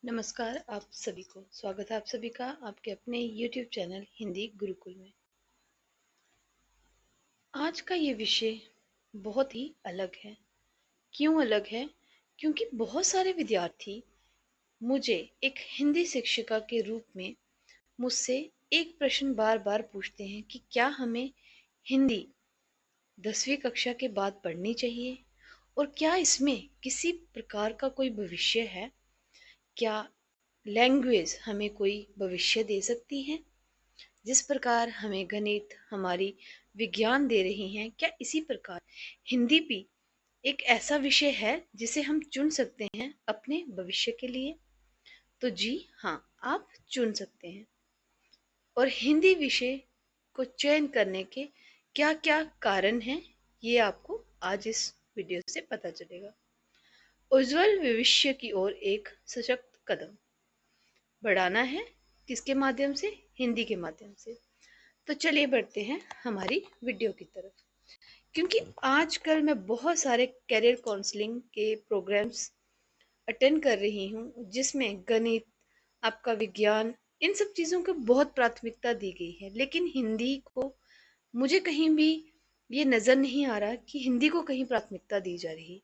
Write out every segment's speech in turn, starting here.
नमस्कार आप सभी को। स्वागत है आप सभी का आपके अपने YouTube चैनल हिंदी गुरुकुल में। आज का ये विषय बहुत ही अलग है। क्यों अलग है? क्योंकि बहुत सारे विद्यार्थी मुझे एक हिंदी शिक्षिका के रूप में मुझसे एक प्रश्न बार बार पूछते हैं कि क्या हमें हिंदी 10वीं कक्षा के बाद पढ़नी चाहिए और क्या इसमें किसी प्रकार का कोई भविष्य है? क्या लैंग्वेज हमें कोई भविष्य दे सकती है? जिस प्रकार हमें गणित हमारी विज्ञान दे रही हैं, क्या इसी प्रकार हिंदी भी एक ऐसा विषय है जिसे हम चुन सकते हैं अपने भविष्य के लिए? तो जी हाँ, आप चुन सकते हैं। और हिंदी विषय को चयन करने के क्या क्या कारण हैं, ये आपको आज इस वीडियो से पता चलेगा। उज्जवल भविष्य की ओर एक सशक्त कदम बढ़ाना है। किसके माध्यम से? हिंदी के माध्यम से। तो चलिए बढ़ते हैं हमारी वीडियो की तरफ। क्योंकि आजकल मैं बहुत सारे करियर काउंसलिंग के प्रोग्राम्स अटेंड कर रही हूँ जिसमें गणित, आपका विज्ञान, इन सब चीज़ों को बहुत प्राथमिकता दी गई है, लेकिन हिंदी को मुझे कहीं भी ये नज़र नहीं आ रहा कि हिंदी को कहीं प्राथमिकता दी जा रही।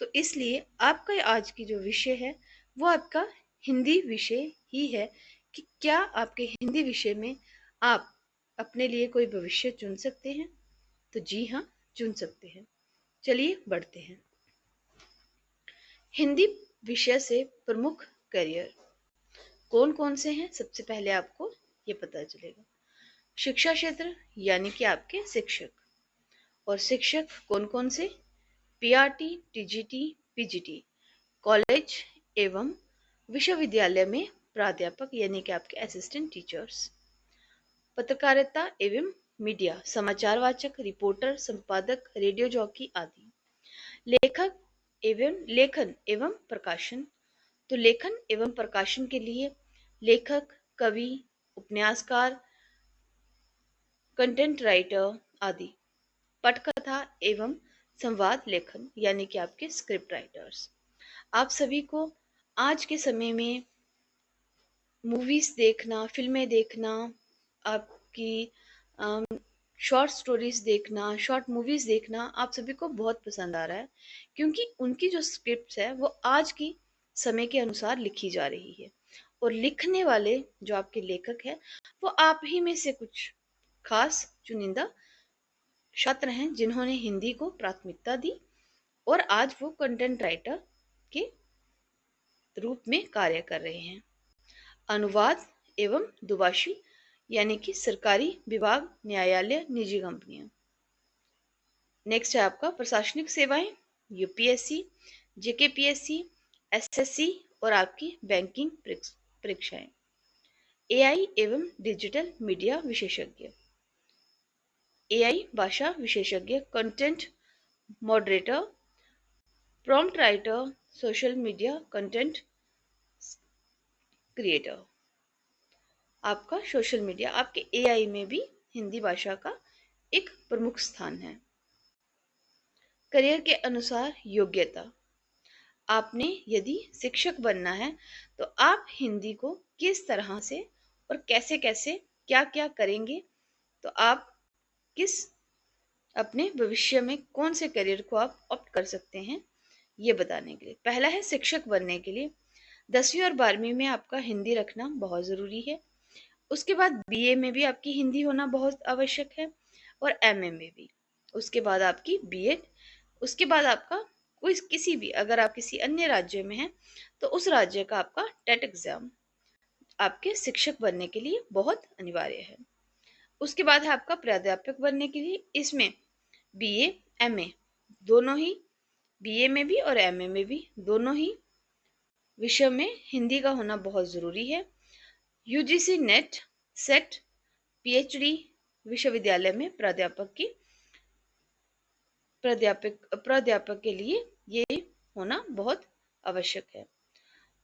तो इसलिए आपका आज की जो विषय है वो आपका हिंदी विषय ही है कि क्या आपके हिंदी विषय में आप अपने लिए कोई भविष्य चुन सकते हैं? तो जी हाँ, चुन सकते हैं। चलिए बढ़ते हैं। हिंदी विषय से प्रमुख करियर कौन कौन से हैं, सबसे पहले आपको ये पता चलेगा। शिक्षा क्षेत्र यानी कि आपके शिक्षक। और शिक्षक कौन कौन से? PRT, TGT, PGT. कॉलेज एवं विश्वविद्यालय में प्राध्यापक यानी कि आपके असिस्टेंट टीचर्स। पत्रकारिता एवं मीडिया, समाचार वाचक, रिपोर्टर, संपादक, रेडियो जॉकी आदि। लेखक एवं लेखन एवं प्रकाशन। तो लेखन एवं प्रकाशन के लिए लेखक, कवि, उपन्यासकार, कंटेंट राइटर आदि। पटकथा एवं संवाद लेखन यानी कि आपके स्क्रिप्ट राइटर्स। आप सभी को आज के समय में मूवीज देखना, फिल्में देखना, आपकी शॉर्ट स्टोरीज देखना, शॉर्ट मूवीज देखना आप सभी को बहुत पसंद आ रहा है, क्योंकि उनकी जो स्क्रिप्ट्स है वो आज की समय के अनुसार लिखी जा रही है। और लिखने वाले जो आपके लेखक हैं वो आप ही में से कुछ खास चुनिंदा छात्र हैं जिन्होंने हिंदी को प्राथमिकता दी और आज वो कंटेंट राइटर के रूप में कार्य कर रहे हैं। अनुवाद एवं दुभाषी यानी कि सरकारी विभाग, न्यायालय, निजी कंपनियां। नेक्स्ट है आपका प्रशासनिक सेवाएं, यूपीएससी, जेकेपीएससी, एसएससी और आपकी बैंकिंग परीक्षाएं। एआई एवं डिजिटल मीडिया विशेषज्ञ। एआई भाषा विशेषज्ञ, content moderator, prompt writer, social media content creator. आपका सोशल मीडिया, आपके एआई में भी हिंदी भाषा का एक प्रमुख स्थान है। करियर के अनुसार योग्यता। आपने यदि शिक्षक बनना है तो आप हिंदी को किस तरह से और कैसे कैसे क्या क्या करेंगे, तो आप किस अपने भविष्य में कौन से करियर को आप ऑप्ट कर सकते हैं, ये बताने के लिए। पहला है शिक्षक बनने के लिए 10वीं और 12वीं में आपका हिंदी रखना बहुत ज़रूरी है। उसके बाद बीए में भी आपकी हिंदी होना बहुत आवश्यक है और एमए में भी। उसके बाद आपकी बीएड। उसके बाद आपका कोई किसी भी, अगर आप किसी अन्य राज्य में हैं तो उस राज्य का आपका टेट एग्जाम आपके शिक्षक बनने के लिए बहुत अनिवार्य है। उसके बाद है आपका प्राध्यापक बनने के लिए। इसमें बीए एमए दोनों ही, बीए में भी और एमए में भी दोनों ही विषय में हिंदी का होना बहुत ज़रूरी है। यूजीसी नेट सेट पीएचडी विश्वविद्यालय में प्राध्यापक के लिए ये होना बहुत आवश्यक है।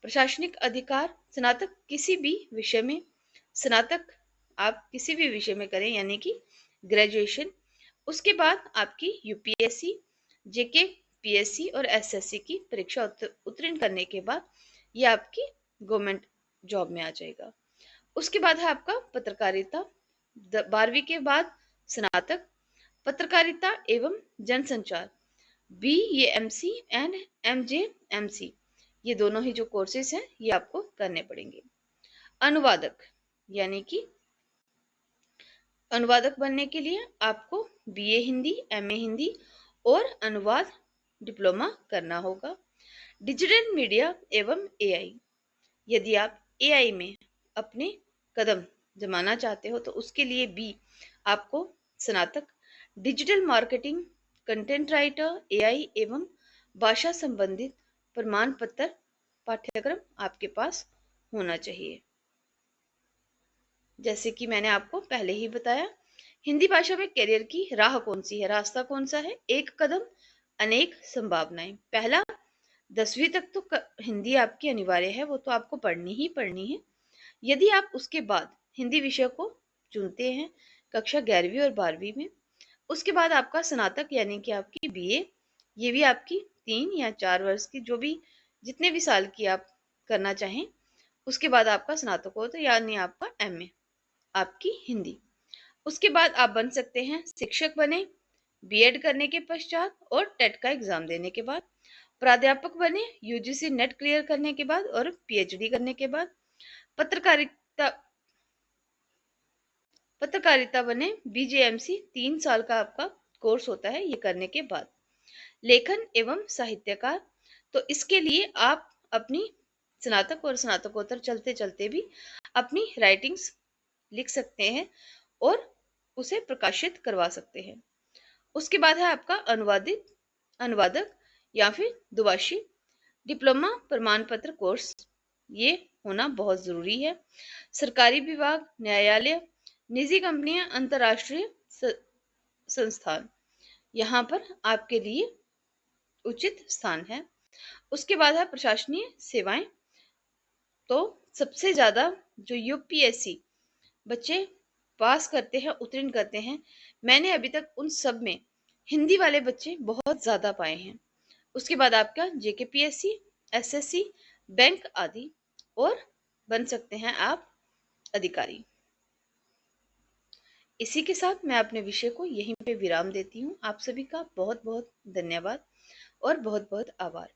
प्रशासनिक अधिकार, स्नातक किसी भी विषय में, स्नातक आप किसी भी विषय में करें यानी कि ग्रेजुएशन। उसके बाद आपकी यूपीएससी, जेके पीएससी और एसएससी की परीक्षा उत्तीर्ण करने के बाद ये आपकी गवर्नमेंट जॉब में आ जाएगा। उसके बाद है आपका पत्रकारिता, 12वीं के बाद स्नातक पत्रकारिता एवं जनसंचार, BAMC एंड MJMC, ये दोनों ही जो कोर्सेज हैं ये आपको करने पड़ेंगे। अनुवादक यानी कि अनुवादक बनने के लिए आपको BA हिंदी, MA हिंदी और अनुवाद डिप्लोमा करना होगा। डिजिटल मीडिया एवं AI, यदि आप AI में अपने कदम जमाना चाहते हो तो उसके लिए भी आपको स्नातक, digital marketing, content writer, AI एवं भाषा संबंधित प्रमाण पत्र पाठ्यक्रम आपके पास होना चाहिए। जैसे कि मैंने आपको पहले ही बताया, हिंदी भाषा में करियर की राह कौन सी है, रास्ता कौन सा है? एक कदम अनेक संभावनाएं। पहला, 10वीं तक तो हिंदी आपकी अनिवार्य है, वो तो आपको पढ़नी ही पढ़नी है। यदि आप उसके बाद हिंदी विषय को चुनते हैं कक्षा 11वीं और 12वीं में, उसके बाद आपका स्नातक यानी कि आपकी BA, ये भी आपकी 3 या 4 वर्ष की, जो भी जितने भी साल की आप करना चाहें, उसके बाद आपका स्नातक हो तो यानी आपका MA आपकी हिंदी। उसके बाद आप बन सकते हैं शिक्षक बने B.Ed करने के पश्चात और टेट का एग्जाम देने के बाद, प्राध्यापक बने UGC नेट क्लियर करने के बाद और PhD करने के बाद, पत्रकारिता पत्रकारिता बने BJMC 3 साल का आपका कोर्स होता है ये करने के बाद। लेखन एवं साहित्यकार, तो इसके लिए आप अपनी स्नातक और स्नातकोत्तर चलते चलते भी अपनी राइटिंग्स लिख सकते हैं और उसे प्रकाशित करवा सकते हैं। उसके बाद है आपका अनुवादक या फिर दुभाषी, डिप्लोमा प्रमाण पत्र कोर्स ये होना बहुत जरूरी है। सरकारी विभाग, न्यायालय, निजी कंपनियां, अंतर्राष्ट्रीय संस्थान, यहाँ पर आपके लिए उचित स्थान है। उसके बाद है प्रशासनीय सेवाएं, तो सबसे ज्यादा जो UPSC बच्चे पास करते हैं, उत्तीर्ण करते हैं, मैंने अभी तक उन सब में हिंदी वाले बच्चे बहुत ज्यादा पाए हैं। उसके बाद आपका JKPSC, SSC, बैंक आदि, और बन सकते हैं आप अधिकारी। इसी के साथ मैं अपने विषय को यहीं पे विराम देती हूँ। आप सभी का बहुत बहुत धन्यवाद और बहुत बहुत आभार।